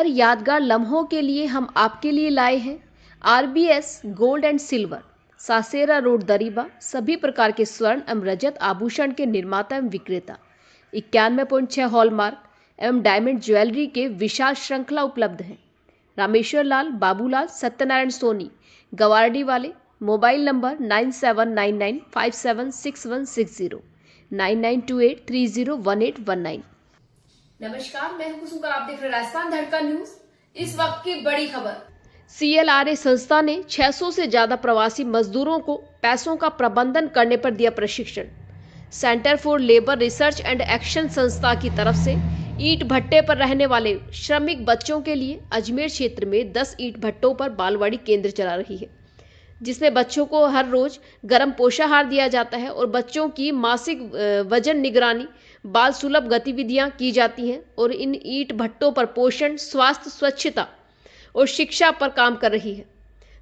हर यादगार लम्हों के लिए हम आपके लिए लाए हैं RBS gold and silver, Sasera road, Dariba. सभी प्रकार के स्वर्ण एवं रजत आभूषण के निर्माता एवं विक्रेता। 91.6 हॉलमार्क एवं डायमंड ज्वेलरी के विशाल श्रृंखला उपलब्ध हैं। रामेश्वर लाल, बाबूलाल, सत्यनारायण सोनी, गवारडी वाले। Mobile number 9799576160, 9928301819। नमस्कार, मैं हूं कुसुम, आप देख रहे हैं राजस्थान धड़का न्यूज। इस वक्त की बड़ी खबर। CLRA संस्था ने 600 से ज्यादा प्रवासी मजदूरों को पैसों का प्रबंधन करने पर दिया प्रशिक्षण। Centre for labour research and action संस्था की तरफ से ईंट भट्टे पर रहने वाले श्रमिक बच्चों के लिए अजमेर क्षेत्र में 10 ईंट भट्टों पर बालवाड़ी केंद्र चला रही है, जिसमें बच्चों को हर रोज गर्म पोषाहार दिया जाता है और बच्चों की मासिक वजन निगरानी, बाल सुलभ गतिविधियां की जाती हैं। और इन ईंट भट्टों पर पोषण, स्वास्थ्य, स्वच्छता और शिक्षा पर काम कर रही है।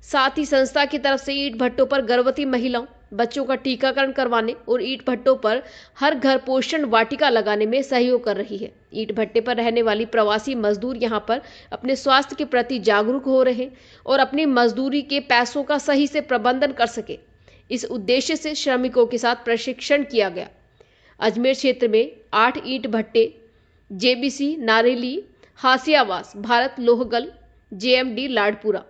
साथ ही संस्था की तरफ से ईंट भट्टों पर गर्भवती महिलाओं, बच्चों का टीकाकरण करवाने और ईंट भट्टों पर हर घर पोषण वाटिका लगाने में सहयोग कर रही है। ईंट भट्टे पर रहने वाली प्रवासी मजदूर यहां पर अपने स्वास्थ्य के प्रति जागरूक हो रहे हैं और अपनी मजदूरी के पैसों का सही से प्रबंधन कर सके। इस उद्देश्य से श्रमिकों के साथ प्रशिक्षण किया गया। अजमेर क्षेत्र में 8 ईंट भट्टे JBC Nareli, हासियावास, Bharat लोहगल, JMD Ladpura,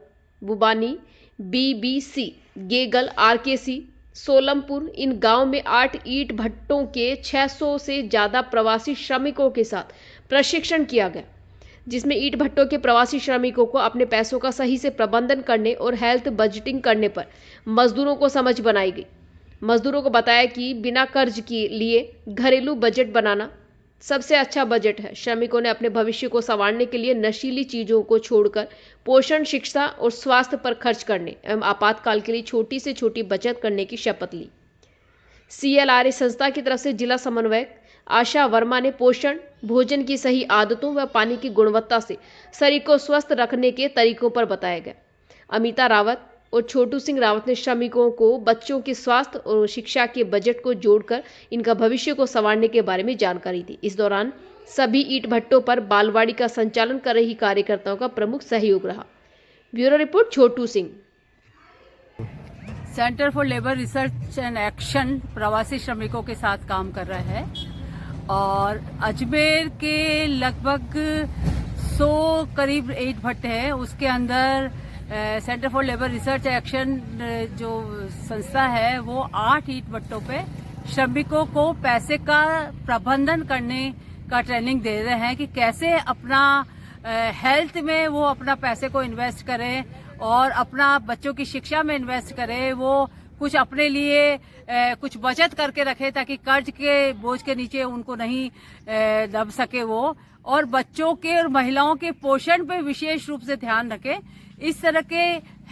बुबानी, BBC Gegal, RKC Solampur, इन गांव में 8 ईंट भट्टों के 600 से ज्यादा प्रवासी श्रमिकों के साथ प्रशिक्षण किया गया, जिसमें ईंट भट्टों के प्रवासी श्रमिकों को अपने पैसों का सही से प्रबंधन करने और हेल्थ बजटिंग करने पर मजदूरों को समझ बनाई गई। मजदूरों को बताया कि बिना कर्ज के लिए घरेलू बजट बनाना सबसे अच्छा बजट है। श्रमिकों ने अपने भविष्य को संवारने के लिए नशीली चीजों को छोड़कर पोषण, शिक्षा और स्वास्थ्य पर खर्च करने एवं आपातकाल के लिए छोटी से छोटी बचत करने की शपथ ली। CLRA संस्था की तरफ से जिला समन्वयक आशा वर्मा ने पोषण, भोजन की सही आदतों व पानी की गुणवत्ता से शरीर को स्वस्थ रखने के तरीकों पर बताया गया। अमिता रावत और छोटू सिंह रावत ने श्रमिकों को बच्चों के स्वास्थ्य और शिक्षा के बजट को जोड़कर इनका भविष्य को संवारने के बारे में जानकारी दी। इस दौरान सभी ईंट भट्टों पर बालवाड़ी का संचालन कर रही कार्यकर्ताओं का प्रमुख सहयोग रहा। Bureau report, Chhotu Singh. Centre for labour research and action प्रवासी श्रमिकों के साथ काम कर रहा है और अजमेर के लगभग 100 करीब ईंट भट्टे हैं। उसके अंदर centre for labour research action जो संस्था है वो 8 ईंट भट्टों पे श्रमिकों को पैसे का प्रबंधन करने का ट्रेनिंग दे रहे हैं कि कैसे अपना हेल्थ में वो अपना पैसे को इन्वेस्ट करें और अपना बच्चों की शिक्षा में इन्वेस्ट करें। वो कुछ अपने लिए कुछ बचत करके रखे ताकि कर्ज के बोझ के नीचे उनको नहीं दब सके वो, और बच्चों के और महिलाओं के पोषण पे विशेष रूप से ध्यान रखें। इस तरह के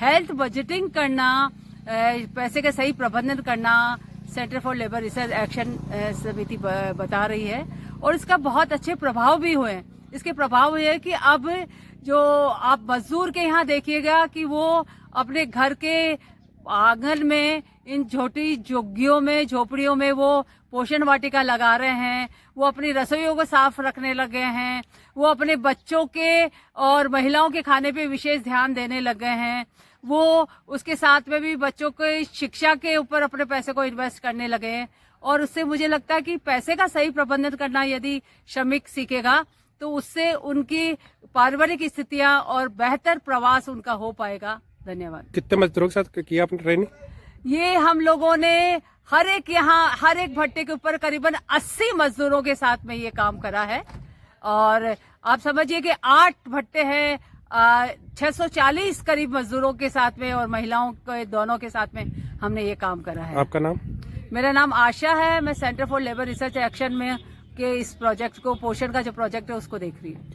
हेल्थ बजटिंग करना, पैसे का सही प्रबंधन करना centre for labour research action समिति बता रही है और इसका बहुत अच्छे प्रभाव भी हुए। इसके प्रभाव ये है कि अब जो आप मजदूर के यहाँ देखिएगा कि वो अपने घर के आंगन में इन छोटी झुग्गियों में, झोपड़ियों में वो पोषण वाटिका लगा रहे हैं, वो अपनी रसोइयों को साफ रखने लगे हैं, वो अपने बच्चों के और महिलाओं के खाने पे विशेष ध्यान देने लगे हैं, वो उसके साथ में भी बच्चों के शिक्षा के ऊपर अपने पैसे को इन्वेस्ट करने लगे हैं। और उससे मुझे लगता है कि पैसे का सही प्रबंधन करना यदि श्रमिक सीखेगा तो उससे उनकी पारिवारिक स्थितियां और बेहतर प्रवास उनका हो पाएगा। धन्यवाद। कितने मजदूरों के साथ किया आपने ट्रेनिंग? ये हम लोगों ने हर एक भट्टे के ऊपर करीबन 80 मजदूरों के साथ में ये काम करा है और आप समझिए कि 8 भट्टे हैं, 640 करीब मजदूरों के साथ में और महिलाओं के दोनों के साथ में हमने ये काम करा है। आपका नाम? मेरा नाम आशा है। मैं centre for labour research action में के इस प्रोजेक्ट को, पोषण का जो प्रोजेक्ट है उसको देख रही हूँ।